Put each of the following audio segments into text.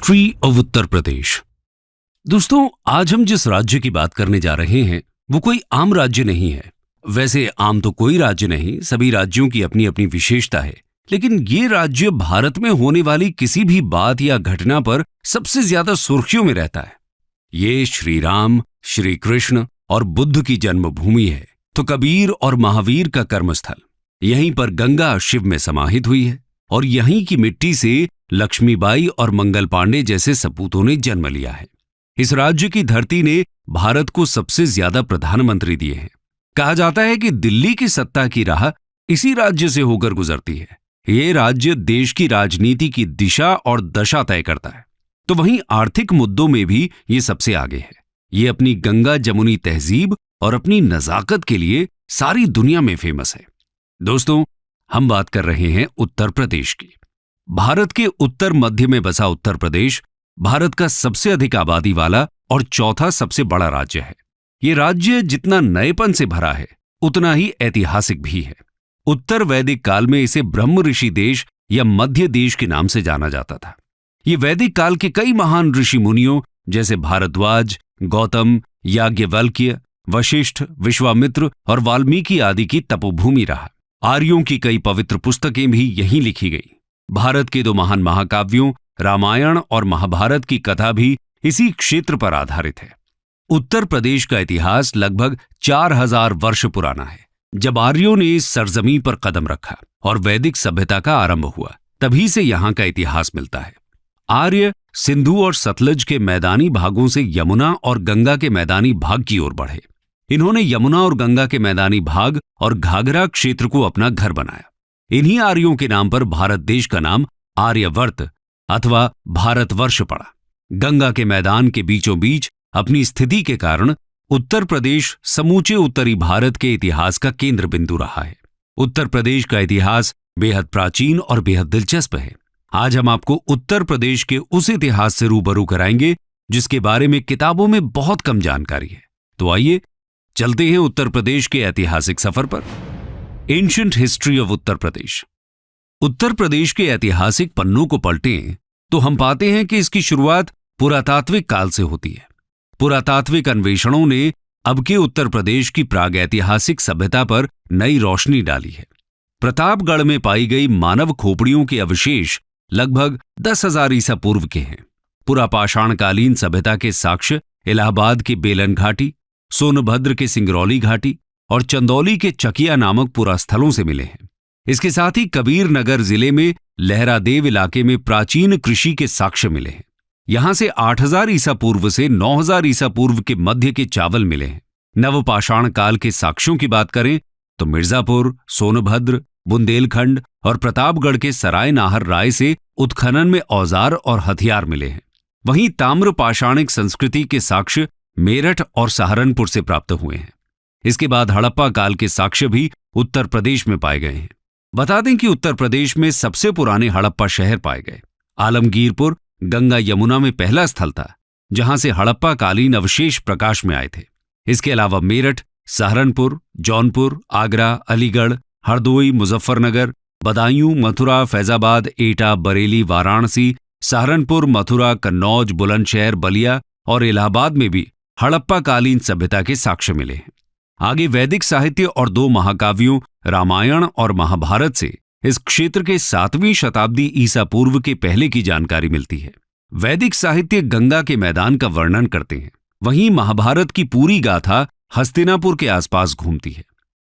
History of Uttar Pradesh. दोस्तों, आज हम जिस राज्य की बात करने जा रहे हैं वो कोई आम राज्य नहीं है। वैसे आम तो कोई राज्य नहीं, सभी राज्यों की अपनी अपनी विशेषता है, लेकिन ये राज्य भारत में होने वाली किसी भी बात या घटना पर सबसे ज्यादा सुर्खियों में रहता है। ये श्री राम, श्री कृष्ण और बुद्ध की जन्मभूमि है, तो कबीर और महावीर का कर्मस्थल। यहीं पर गंगा शिव में समाहित हुई है और यहीं की मिट्टी से लक्ष्मीबाई और मंगल पांडे जैसे सपूतों ने जन्म लिया है। इस राज्य की धरती ने भारत को सबसे ज्यादा प्रधानमंत्री दिए हैं। कहा जाता है कि दिल्ली की सत्ता की राह इसी राज्य से होकर गुजरती है। ये राज्य देश की राजनीति की दिशा और दशा तय करता है। तो वहीं आर्थिक मुद्दों में भी ये सबसे आगे है। ये अपनी गंगा जमुनी तहजीब और अपनी नजाकत के लिए सारी दुनिया में फेमस है। दोस्तों, हम बात कर रहे हैं उत्तर प्रदेश की। भारत के उत्तर मध्य में बसा उत्तर प्रदेश भारत का सबसे अधिक आबादी वाला और चौथा सबसे बड़ा राज्य है। ये राज्य जितना नएपन से भरा है उतना ही ऐतिहासिक भी है। उत्तर वैदिक काल में इसे ब्रह्म ऋषि देश या मध्य देश के नाम से जाना जाता था। ये वैदिक काल के कई महान ऋषि मुनियों जैसे भारद्वाज, गौतम, याज्ञवल्क्य, वशिष्ठ, विश्वामित्र और वाल्मीकि आदि की तपोभूमि रहा। आर्यों की कई पवित्र पुस्तकें भी यहीं लिखी गई। भारत के दो महान महाकाव्यों रामायण और महाभारत की कथा भी इसी क्षेत्र पर आधारित है। उत्तर प्रदेश का इतिहास लगभग 4000 वर्ष पुराना है। जब आर्यों ने इस सरजमीन पर कदम रखा और वैदिक सभ्यता का आरंभ हुआ, तभी से यहां का इतिहास मिलता है। आर्य सिंधु और सतलज के मैदानी भागों से यमुना और गंगा के मैदानी भाग की ओर बढ़े। इन्होंने यमुना और गंगा के मैदानी भाग और घाघरा क्षेत्र को अपना घर बनाया। इन्हीं आर्यों के नाम पर भारत देश का नाम आर्यवर्त अथवा भारतवर्ष पड़ा। गंगा के मैदान के बीचों बीच अपनी स्थिति के कारण उत्तर प्रदेश समूचे उत्तरी भारत के इतिहास का केंद्र बिंदु रहा है। उत्तर प्रदेश का इतिहास बेहद प्राचीन और बेहद दिलचस्प है। आज हम आपको उत्तर प्रदेश के उस इतिहास से रूबरू कराएंगे जिसके बारे में किताबों में बहुत कम जानकारी है। तो आइए चलते हैं उत्तर प्रदेश के ऐतिहासिक सफर पर। Ancient history of Uttar Pradesh. Uttar Pradesh के ऐतिहासिक पन्नों को पलटें तो हम पाते हैं कि इसकी शुरुआत पुरातात्विक काल से होती है। पुरातात्विक अन्वेषणों ने अब के उत्तर प्रदेश की प्रागैतिहासिक सभ्यता पर नई रोशनी डाली है। प्रतापगढ़ में पाई गई मानव खोपड़ियों के अवशेष लगभग 10,000 ईसा पूर्व के हैं। पुरापाषाणकालीन सभ्यता के साक्ष्य इलाहाबाद के बेलन घाटी, सोनभद्र के सिंगरौली घाटी और चंदौली के चकिया नामक पुरास्थलों से मिले हैं। इसके साथ ही कबीर नगर जिले में लहरादेव इलाके में प्राचीन कृषि के साक्ष्य मिले हैं। यहां से 8000 ईसा पूर्व से 9000 ईसा पूर्व के मध्य के चावल मिले हैं। नवपाषाण काल के साक्ष्यों की बात करें तो मिर्जापुर, सोनभद्र, बुंदेलखंड और प्रतापगढ़ के सराय नाहर राय से उत्खनन में औजार और हथियार मिले हैं। वहीं ताम्र पाषाणिक संस्कृति के साक्ष्य मेरठ और सहारनपुर से प्राप्त हुए हैं। इसके बाद हड़प्पा काल के साक्ष्य भी उत्तर प्रदेश में पाए गए हैं। बता दें कि उत्तर प्रदेश में सबसे पुराने हड़प्पा शहर पाए गए। आलमगीरपुर गंगा यमुना में पहला स्थल था जहां से हड़प्पा कालीन अवशेष प्रकाश में आए थे। इसके अलावा मेरठ, सहारनपुर, जौनपुर, आगरा, अलीगढ़, हरदोई, मुजफ्फरनगर, बदायूं, मथुरा, फैजाबाद, एटा, बरेली, वाराणसी, सहारनपुर, मथुरा, कन्नौज, बुलंदशहर, बलिया और इलाहाबाद में भी हड़प्पा कालीन सभ्यता के साक्ष्य मिले हैं। आगे वैदिक साहित्य और दो महाकाव्यों रामायण और महाभारत से इस क्षेत्र के 7वीं शताब्दी ईसा पूर्व के पहले की जानकारी मिलती है। वैदिक साहित्य गंगा के मैदान का वर्णन करते हैं, वहीं महाभारत की पूरी गाथा हस्तिनापुर के आसपास घूमती है,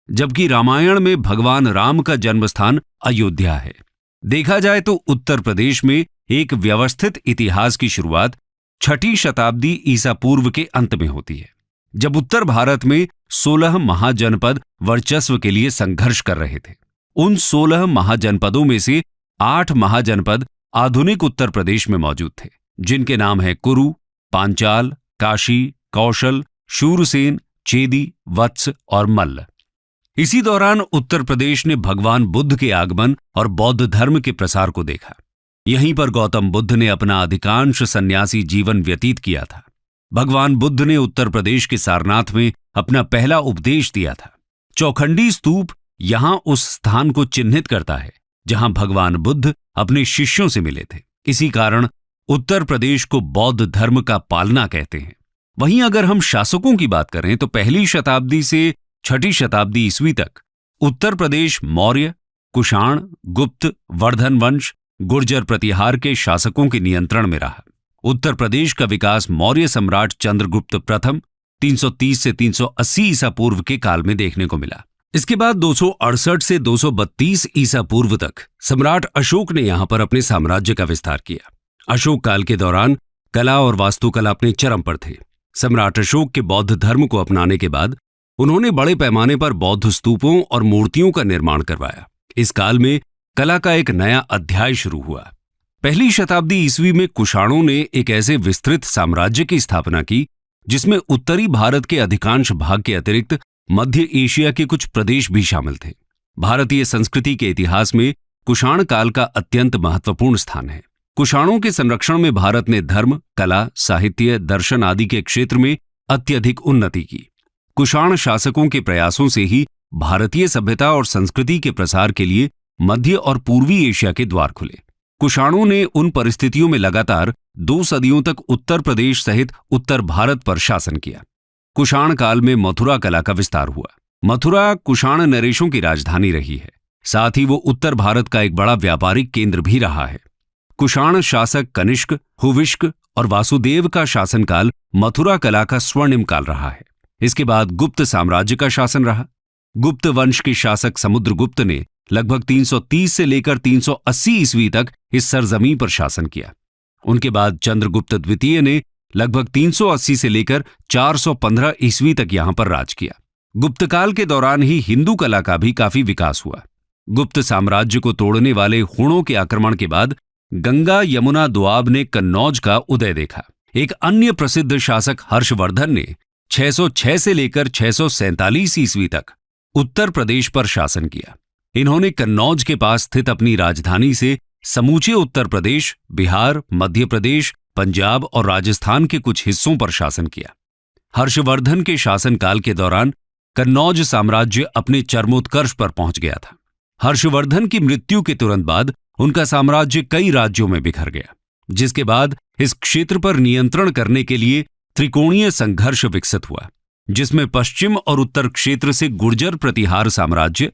जबकि रामायण में भगवान राम का जन्मस्थान अयोध्या है। देखा जाए तो उत्तर प्रदेश में एक व्यवस्थित इतिहास की शुरुआत 6ठी शताब्दी ईसा पूर्व के अंत में होती है, जब उत्तर भारत में 16 महाजनपद वर्चस्व के लिए संघर्ष कर रहे थे। उन 16 महाजनपदों में से 8 महाजनपद आधुनिक उत्तर प्रदेश में मौजूद थे, जिनके नाम हैं कुरु, पांचाल, काशी, कौशल, शूरसेन, चेदी, वत्स और मल्ल। इसी दौरान उत्तर प्रदेश ने भगवान बुद्ध के आगमन और बौद्ध धर्म के प्रसार को देखा। यहीं पर गौतम बुद्ध ने अपना अधिकांश सन्यासी जीवन व्यतीत किया था। भगवान बुद्ध ने उत्तर प्रदेश के सारनाथ में अपना पहला उपदेश दिया था। चौखंडी स्तूप यहां उस स्थान को चिन्हित करता है जहां भगवान बुद्ध अपने शिष्यों से मिले थे। इसी कारण उत्तर प्रदेश को बौद्ध धर्म का पालना कहते हैं। वहीं अगर हम शासकों की बात करें तो पहली शताब्दी से छठी शताब्दी ईस्वी तक उत्तर प्रदेश मौर्य, कुषाण, गुप्त, वर्धन वंश, गुर्जर प्रतिहार के शासकों के नियंत्रण में रहा। उत्तर प्रदेश का विकास मौर्य सम्राट चंद्रगुप्त प्रथम 330 से 380 ईसा पूर्व के काल में देखने को मिला। इसके बाद 268 से 232 ईसा पूर्व तक सम्राट अशोक ने यहां पर अपने साम्राज्य का विस्तार किया। अशोक काल के दौरान कला और वास्तुकला अपने चरम पर थे। सम्राट अशोक के बौद्ध धर्म को अपनाने के बाद उन्होंने बड़े पैमाने पर बौद्ध स्तूपों और मूर्तियों का निर्माण करवाया। इस काल में कला का एक नया अध्याय शुरू हुआ। पहली शताब्दी ईस्वी में कुषाणों ने एक ऐसे विस्तृत साम्राज्य की स्थापना की जिसमें उत्तरी भारत के अधिकांश भाग के अतिरिक्त मध्य एशिया के कुछ प्रदेश भी शामिल थे। भारतीय संस्कृति के इतिहास में कुषाण काल का अत्यंत महत्वपूर्ण स्थान है। कुषाणों के संरक्षण में भारत ने धर्म, कला, साहित्य, दर्शन आदि के क्षेत्र में अत्यधिक उन्नति की। कुषाण शासकों के प्रयासों से ही भारतीय सभ्यता और संस्कृति के प्रसार के लिए मध्य और पूर्वी एशिया के द्वार खुले। कुषाणों ने उन परिस्थितियों में लगातार 2 सदियों तक उत्तर प्रदेश सहित उत्तर भारत पर शासन किया। कुषाण काल में मथुरा कला का विस्तार हुआ। मथुरा कुषाण नरेशों की राजधानी रही है। साथ ही वो उत्तर भारत का एक बड़ा व्यापारिक केंद्र भी रहा है। कुषाण शासक कनिष्क, हुविष्क और वासुदेव का शासनकाल मथुरा कला का स्वर्णिम काल रहा है। इसके बाद गुप्त साम्राज्य का शासन रहा। गुप्त वंश के शासक समुद्रगुप्त ने लगभग 330 से लेकर 380 ईस्वी तक इस सरजमीन पर शासन किया। उनके बाद चंद्रगुप्त द्वितीय ने लगभग 380 से लेकर 415 ईस्वी तक यहां पर राज किया। गुप्त काल के दौरान ही हिंदू कला का भी काफी विकास हुआ। गुप्त साम्राज्य को तोड़ने वाले हुणों के आक्रमण के बाद गंगा यमुना दोआब ने कन्नौज का उदय देखा। एक अन्य प्रसिद्ध शासक हर्षवर्धन ने 606 से लेकर 647 ईस्वी तक उत्तर प्रदेश पर शासन किया। इन्होंने कन्नौज के पास स्थित अपनी राजधानी से समूचे उत्तर प्रदेश, बिहार, मध्य प्रदेश, पंजाब और राजस्थान के कुछ हिस्सों पर शासन किया। हर्षवर्धन के शासनकाल के दौरान कन्नौज साम्राज्य अपने चरमोत्कर्ष पर पहुंच गया था। हर्षवर्धन की मृत्यु के तुरंत बाद उनका साम्राज्य कई राज्यों में बिखर गया, जिसके बाद इस क्षेत्र पर नियंत्रण करने के लिए त्रिकोणीय संघर्ष विकसित हुआ, जिसमें पश्चिम और उत्तर क्षेत्र से गुर्जर प्रतिहार साम्राज्य,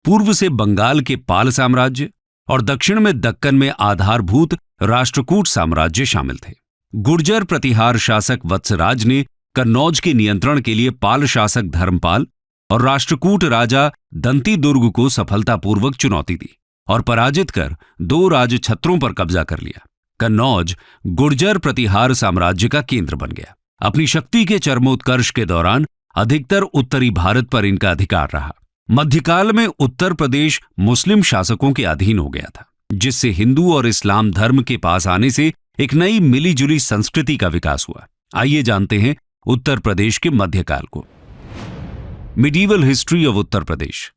पूर्व से बंगाल के पाल साम्राज्य और दक्षिण में दक्कन में आधारभूत राष्ट्रकूट साम्राज्य शामिल थे। गुर्जर प्रतिहार शासक वत्सराज ने कन्नौज के नियंत्रण के लिए पाल शासक धर्मपाल और राष्ट्रकूट राजा दंती दुर्ग को सफलतापूर्वक चुनौती दी और पराजित कर 2 राजछत्रों पर कब्जा कर लिया। कन्नौज गुर्जर प्रतिहार साम्राज्य का केंद्र बन गया। अपनी शक्ति के चरमोत्कर्ष के दौरान अधिकतर उत्तरी भारत पर इनका अधिकार रहा। मध्यकाल में उत्तर प्रदेश मुस्लिम शासकों के अधीन हो गया था, जिससे हिंदू और इस्लाम धर्म के पास आने से एक नई मिलीजुली संस्कृति का विकास हुआ। आइए जानते हैं उत्तर प्रदेश के मध्यकाल को। Medieval history of Uttar Pradesh.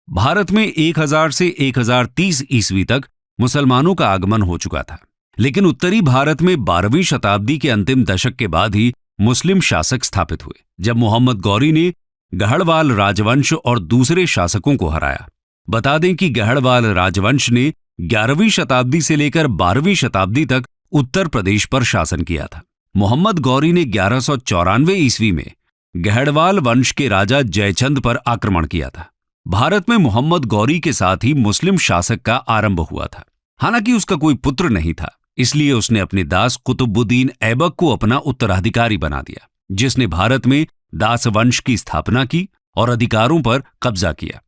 Bharat में 1000 से 1030 ईस्वी तक मुसलमानों का आगमन हो चुका था, लेकिन उत्तरी भारत में 12वीं शताब्दी के अंतिम दशक के बाद ही मुस्लिम शासक स्थापित हुए, जब मोहम्मद गौरी ने गहड़वाल राजवंश और दूसरे शासकों को हराया। बता दें कि गहड़वाल राजवंश ने 11वीं शताब्दी से लेकर 12वीं शताब्दी तक उत्तर प्रदेश पर शासन किया था। मोहम्मद गौरी ने 1194 ईस्वी में गहड़वाल वंश के राजा जयचंद पर आक्रमण किया था। भारत में मोहम्मद गौरी के साथ ही मुस्लिम शासक का आरंभ हुआ था। हालांकि उसका कोई पुत्र नहीं था, इसलिए उसने अपने दास कुतुबुद्दीन ऐबक को अपना उत्तराधिकारी बना दिया, जिसने भारत में दास वंश की स्थापना की और अधिकारों पर कब्जा किया।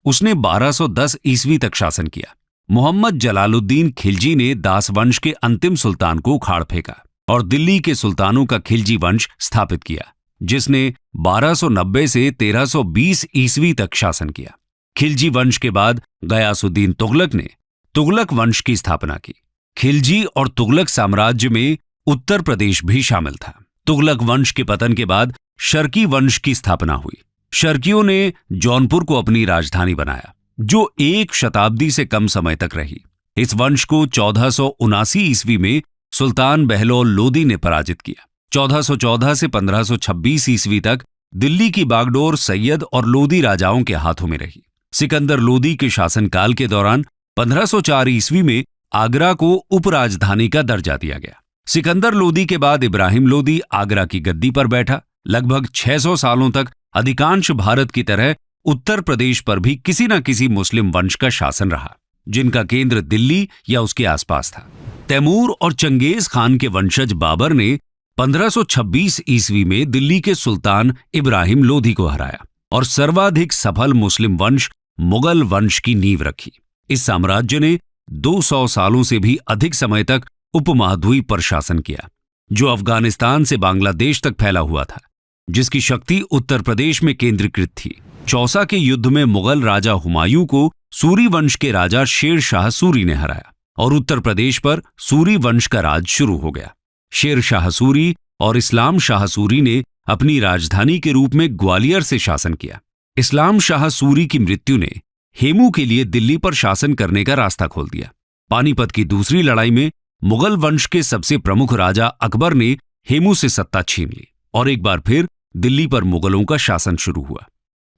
उसने 1210 ईस्वी तक शासन किया। मोहम्मद जलालुद्दीन खिलजी ने दास वंश के अंतिम सुल्तान को उखाड़ फेंका और दिल्ली के सुल्तानों का खिलजी वंश स्थापित किया, जिसने 1290 से 1320 ईस्वी तक शासन किया। खिलजी वंश के बाद गयासुद्दीन तुगलक ने तुगलक वंश की स्थापना की। खिलजी और तुगलक साम्राज्य में उत्तर प्रदेश भी शामिल था। तुगलक वंश के पतन के बाद शर्की वंश की स्थापना हुई। शर्कियों ने जौनपुर को अपनी राजधानी बनाया, जो 1 शताब्दी से कम समय तक रही। इस वंश को 1479 ईस्वी में सुल्तान बहलोल लोदी ने पराजित किया। 1414 से 1526 ईस्वी तक दिल्ली की बागडोर सैयद और लोदी राजाओं के हाथों में रही। सिकंदर लोदी के शासनकाल के दौरान 1504 ईस्वी में आगरा को उपराजधानी का दर्जा दिया गया। सिकंदर लोदी के बाद इब्राहिम लोदी आगरा की गद्दी पर बैठा। लगभग 600 सालों तक अधिकांश भारत की तरह उत्तर प्रदेश पर भी किसी न किसी मुस्लिम वंश का शासन रहा, जिनका केंद्र दिल्ली या उसके आसपास था। तैमूर और चंगेज खान के वंशज बाबर ने 1526 ईस्वी में दिल्ली के सुल्तान इब्राहिम लोदी को हराया और सर्वाधिक सफल मुस्लिम वंश मुगल वंश की नींव रखी। इस साम्राज्य ने 200 सालों से भी अधिक समय तक उपमहाद्वीप पर शासन किया, जो अफगानिस्तान से बांग्लादेश तक फैला हुआ था, जिसकी शक्ति उत्तर प्रदेश में केंद्रीकृत थी। चौसा के युद्ध में मुगल राजा हुमायूं को सूरी वंश के राजा शेर शाह सूरी ने हराया और उत्तर प्रदेश पर सूरी वंश का राज शुरू हो गया। शेर शाह सूरी और इस्लाम शाह सूरी ने अपनी राजधानी के रूप में ग्वालियर से शासन किया। इस्लाम शाह सूरी की मृत्यु ने हेमू के लिए दिल्ली पर शासन करने का रास्ता खोल दिया। पानीपत की दूसरी लड़ाई में मुगल वंश के सबसे प्रमुख राजा अकबर ने हेमू से सत्ता छीन ली और एक बार फिर दिल्ली पर मुगलों का शासन शुरू हुआ।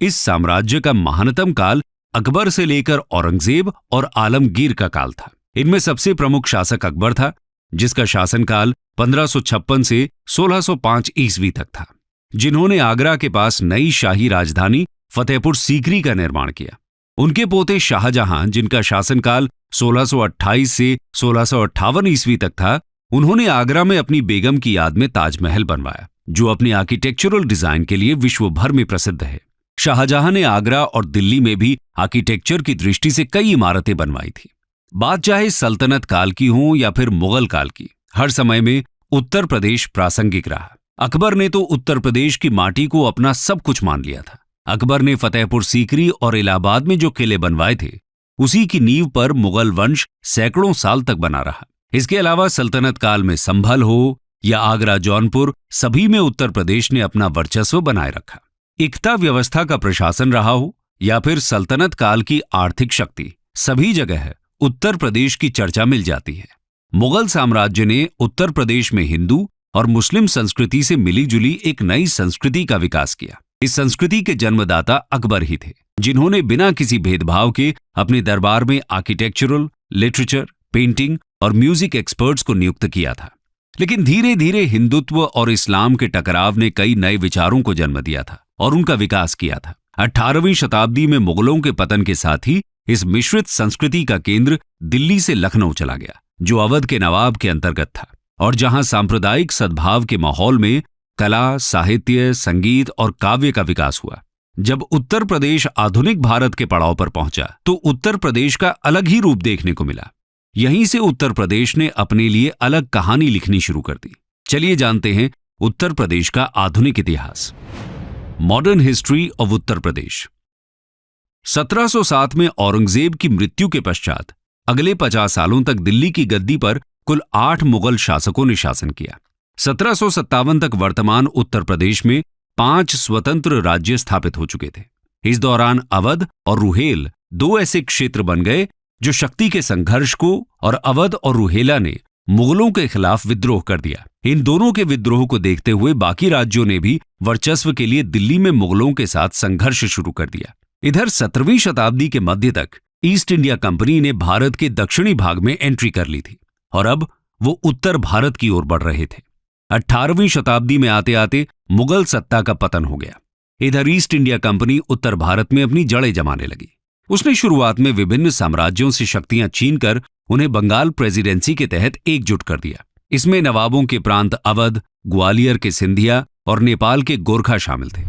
इस साम्राज्य का महानतम काल अकबर से लेकर औरंगजेब और आलमगीर का काल था। इनमें सबसे प्रमुख शासक अकबर था, जिसका शासनकाल 1556 से 1605 ईस्वी तक था, जिन्होंने आगरा के पास नई शाही राजधानी फतेहपुर सीकरी का निर्माण किया। उनके पोते शाहजहां, जिनका शासनकाल 1628 से 1658 ईस्वी तक था, उन्होंने आगरा में अपनी बेगम की याद में ताजमहल बनवाया, जो अपने आर्किटेक्चरल डिजाइन के लिए विश्व भर में प्रसिद्ध है। शाहजहां ने आगरा और दिल्ली में भी आर्किटेक्चर की दृष्टि से कई इमारतें बनवाई थी। बात चाहे सल्तनत काल की हो या फिर मुगल काल की, हर समय में उत्तर प्रदेश प्रासंगिक रहा। अकबर ने तो उत्तर प्रदेश की माटी को अपना सब कुछ मान लिया था। अकबर ने फतेहपुर सीकरी और इलाहाबाद में जो किले बनवाए थे, उसी की नींव पर मुगल वंश सैकड़ों साल तक बना रहा। इसके अलावा सल्तनत काल में संभल हो या आगरा जौनपुर, सभी में उत्तर प्रदेश ने अपना वर्चस्व बनाए रखा। इक्ता व्यवस्था का प्रशासन रहा हो या फिर सल्तनत काल की आर्थिक शक्ति, सभी जगह उत्तर प्रदेश की चर्चा मिल जाती है। मुगल साम्राज्य ने उत्तर प्रदेश में हिंदू और मुस्लिम संस्कृति से मिलीजुली एक नई संस्कृति का विकास किया। इस संस्कृति के जन्मदाता अकबर ही थे, जिन्होंने बिना किसी भेदभाव के अपने दरबार में आर्किटेक्चरल, लिटरेचर, पेंटिंग और म्यूजिक एक्सपर्ट्स को नियुक्त किया था। लेकिन धीरे धीरे हिंदुत्व और इस्लाम के टकराव ने कई नए विचारों को जन्म दिया था और उनका विकास किया था। 18वीं शताब्दी में मुगलों के पतन के साथ ही इस मिश्रित संस्कृति का केंद्र दिल्ली से लखनऊ चला गया, जो अवध के नवाब के अंतर्गत था और जहां सांप्रदायिक सद्भाव के माहौल में कला, साहित्य, संगीत और काव्य का विकास हुआ। जब उत्तर प्रदेश आधुनिक भारत के पड़ाव पर पहुंचा, तो उत्तर प्रदेश का अलग ही रूप देखने को मिला। यहीं से उत्तर प्रदेश ने अपने लिए अलग कहानी लिखनी शुरू कर दी। चलिए जानते हैं उत्तर प्रदेश का आधुनिक इतिहास। Modern history of Uttar Pradesh. 1707 में औरंगजेब की मृत्यु के पश्चात अगले 50 सालों तक दिल्ली की गद्दी पर कुल 8 मुगल शासकों ने शासन किया। 1757 तक वर्तमान उत्तर प्रदेश में 5 स्वतंत्र राज्य स्थापित हो चुके थे। इस दौरान अवध और रुहेल 2 ऐसे क्षेत्र बन गए जो शक्ति के संघर्ष को, और अवध और रुहेला ने मुगलों के खिलाफ विद्रोह कर दिया। इन दोनों के विद्रोह को देखते हुए बाकी राज्यों ने भी वर्चस्व के लिए दिल्ली में मुगलों के साथ संघर्ष शुरू कर दिया। इधर 17वीं शताब्दी के मध्य तक ईस्ट इंडिया कंपनी ने भारत के दक्षिणी भाग में एंट्री कर ली थी और अब वो उत्तर भारत की ओर बढ़ रहे थे। 18वीं शताब्दी में आते आते मुगल सत्ता का पतन हो गया। इधर ईस्ट इंडिया कंपनी उत्तर भारत में अपनी जड़ें जमाने लगी। उसने शुरुआत में विभिन्न साम्राज्यों से शक्तियां छीनकर उन्हें बंगाल प्रेसिडेंसी के तहत एकजुट कर दिया। इसमें नवाबों के प्रांत अवध, ग्वालियर के सिंधिया और नेपाल के गोरखा शामिल थे।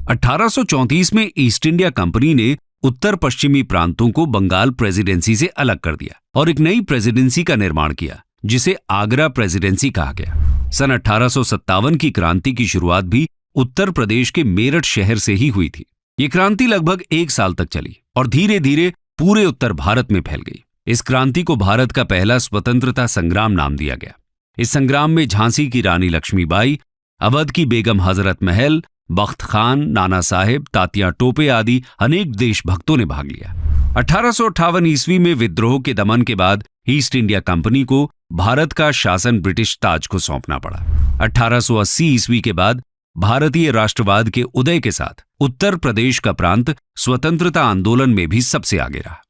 1834 में ईस्ट इंडिया कंपनी ने उत्तर पश्चिमी प्रांतों को बंगाल प्रेसिडेंसी से अलग कर दिया और एक नई प्रेसिडेंसी का निर्माण किया, जिसे आगरा प्रेसिडेंसी कहा गया। सन 1857 की क्रांति की शुरुआत भी उत्तर प्रदेश के मेरठ शहर से ही हुई थी। ये क्रांति लगभग 1 साल तक चली और धीरे धीरे पूरे उत्तर भारत में फैल गई। इस क्रांति को भारत का पहला स्वतंत्रता संग्राम नाम दिया गया। इस संग्राम में झांसी की रानी लक्ष्मीबाई, अवध की बेगम हजरत महल, बख्त खान, नाना साहेब, तात्या टोपे आदि अनेक देशभक्तों ने भाग लिया। 1858 ईस्वी में विद्रोह के दमन के बाद ईस्ट इंडिया कंपनी को भारत का शासन ब्रिटिश ताज को सौंपना पड़ा। 1880 ईस्वी के बाद भारतीय राष्ट्रवाद के उदय के साथ उत्तर प्रदेश का प्रांत स्वतंत्रता आंदोलन में भी सबसे आगे रहा।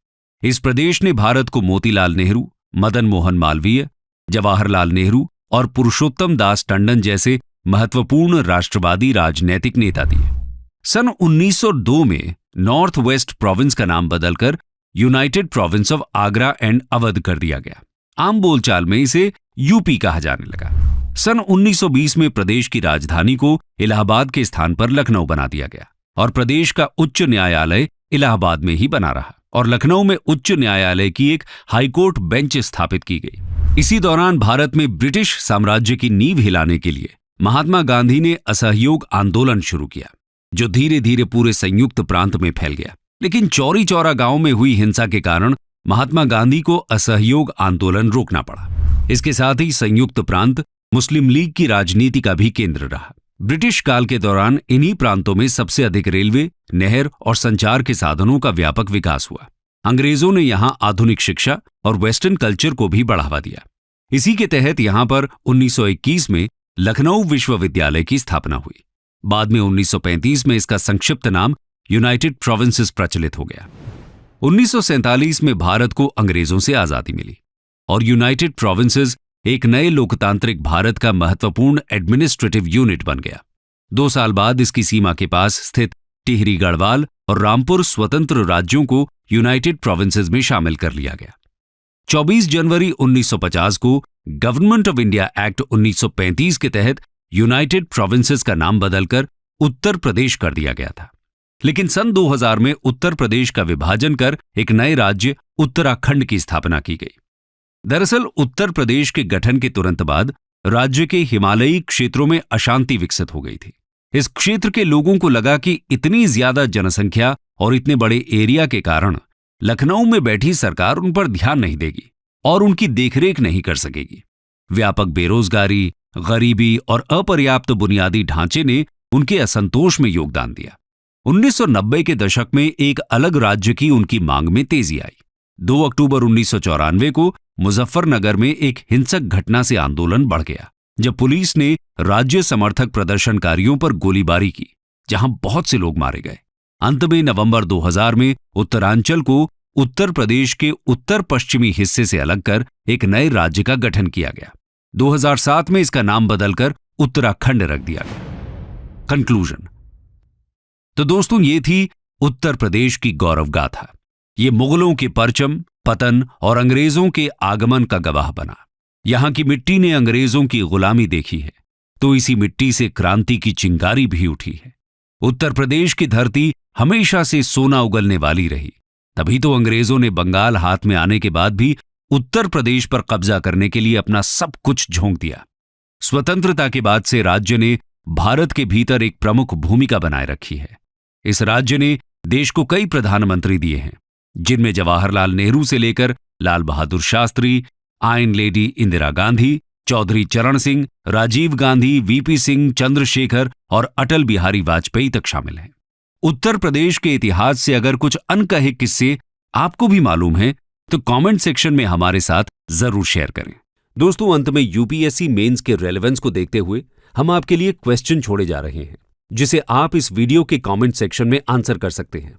इस प्रदेश ने भारत को मोतीलाल नेहरू, मदन मोहन मालवीय, जवाहरलाल नेहरू और पुरुषोत्तम दास टंडन जैसे महत्वपूर्ण राष्ट्रवादी राजनैतिक नेता दिए। सन 1902 में नॉर्थ वेस्ट प्रोविंस का नाम बदलकर United province of Agra and Awadh कर दिया गया। आम बोलचाल में इसे यूपी कहा जाने लगा। सन 1920 में प्रदेश की राजधानी को इलाहाबाद के स्थान पर लखनऊ बना दिया गया और प्रदेश का उच्च न्यायालय इलाहाबाद में ही बना रहा और लखनऊ में उच्च न्यायालय की एक हाईकोर्ट बेंच स्थापित की गई। इसी दौरान भारत में ब्रिटिश साम्राज्य की नींव हिलाने के लिए महात्मा गांधी ने असहयोग आंदोलन शुरू किया, जो धीरे धीरे पूरे संयुक्त प्रांत में फैल गया। लेकिन चौरी चौरा गांव में हुई हिंसा के कारण महात्मा गांधी को असहयोग आंदोलन रोकना पड़ा। इसके साथ ही संयुक्त प्रांत मुस्लिम लीग की राजनीति का भी केंद्र रहा। ब्रिटिश काल के दौरान इन्हीं प्रांतों में सबसे अधिक रेलवे, नहर और संचार के साधनों का व्यापक विकास हुआ। अंग्रेजों ने यहां आधुनिक शिक्षा और वेस्टर्न कल्चर को भी बढ़ावा दिया। इसी के तहत यहां पर 1921 में लखनऊ विश्वविद्यालय की स्थापना हुई। बाद में 1935 में इसका संक्षिप्त नाम यूनाइटेड प्रोविंसेस प्रचलित हो गया। 1947 में भारत को अंग्रेजों से आजादी मिली और यूनाइटेड प्रोविंसेस एक नए लोकतांत्रिक भारत का महत्वपूर्ण एडमिनिस्ट्रेटिव यूनिट बन गया। 2 साल बाद इसकी सीमा के पास स्थित टिहरी गढ़वाल और रामपुर स्वतंत्र राज्यों को यूनाइटेड प्रोविंसेस में शामिल कर लिया गया। 24 जनवरी 1950 को गवर्नमेंट ऑफ इंडिया एक्ट 1935 के तहत यूनाइटेड प्रोविंसेस का नाम बदलकर उत्तर प्रदेश कर दिया गया था। लेकिन सन 2000 में उत्तर प्रदेश का विभाजन कर एक नए राज्य उत्तराखंड की स्थापना की गई। दरअसल उत्तर प्रदेश के गठन के तुरंत बाद राज्य के हिमालयी क्षेत्रों में अशांति विकसित हो गई थी। इस क्षेत्र के लोगों को लगा कि इतनी ज्यादा जनसंख्या और इतने बड़े एरिया के कारण लखनऊ में बैठी सरकार उन पर ध्यान नहीं देगी और उनकी देखरेख नहीं कर सकेगी। व्यापक बेरोजगारी, गरीबी और अपर्याप्त बुनियादी ढांचे ने उनके असंतोष में योगदान दिया। 1990 के दशक में एक अलग राज्य की उनकी मांग में तेजी आई। 2 अक्टूबर 1994 को मुजफ्फरनगर में एक हिंसक घटना से आंदोलन बढ़ गया, जब पुलिस ने राज्य समर्थक प्रदर्शनकारियों पर गोलीबारी की, जहां बहुत से लोग मारे गए। अंत में नवंबर 2000 में उत्तरांचल को उत्तर प्रदेश के उत्तर पश्चिमी हिस्से से अलग कर एक नए राज्य का गठन किया गया। 2007 में इसका नाम बदलकर उत्तराखंड रख दिया गया। कंक्लूजन। तो दोस्तों, ये थी उत्तर प्रदेश की गौरव गाथा। ये मुगलों के परचम, पतन और अंग्रेजों के आगमन का गवाह बना। यहां की मिट्टी ने अंग्रेजों की गुलामी देखी है, तो इसी मिट्टी से क्रांति की चिंगारी भी उठी है। उत्तर प्रदेश की धरती हमेशा से सोना उगलने वाली रही। तभी तो अंग्रेजों ने बंगाल हाथ में आने के बाद भी उत्तर प्रदेश पर कब्जा करने के लिए अपना सब कुछ झोंक दिया। स्वतंत्रता के बाद से राज्य ने भारत के भीतर एक प्रमुख भूमिका बनाए रखी है। इस राज्य ने देश को कई प्रधानमंत्री दिए हैं, जिनमें जवाहरलाल नेहरू से लेकर लाल बहादुर शास्त्री, आयरन लेडी इंदिरा गांधी, चौधरी चरण सिंह, राजीव गांधी, वीपी सिंह, चंद्रशेखर और अटल बिहारी वाजपेयी तक शामिल हैं। उत्तर प्रदेश के इतिहास से अगर कुछ अनकहे किस्से आपको भी मालूम हैं, तो कमेंट सेक्शन में हमारे साथ जरूर शेयर करें। दोस्तों, अंत में यूपीएससी मेंस के रेलेवेंस को देखते हुए हम आपके लिए क्वेश्चन छोड़े जा रहे हैं, जिसे आप इस वीडियो के कमेंट सेक्शन में आंसर कर सकते हैं।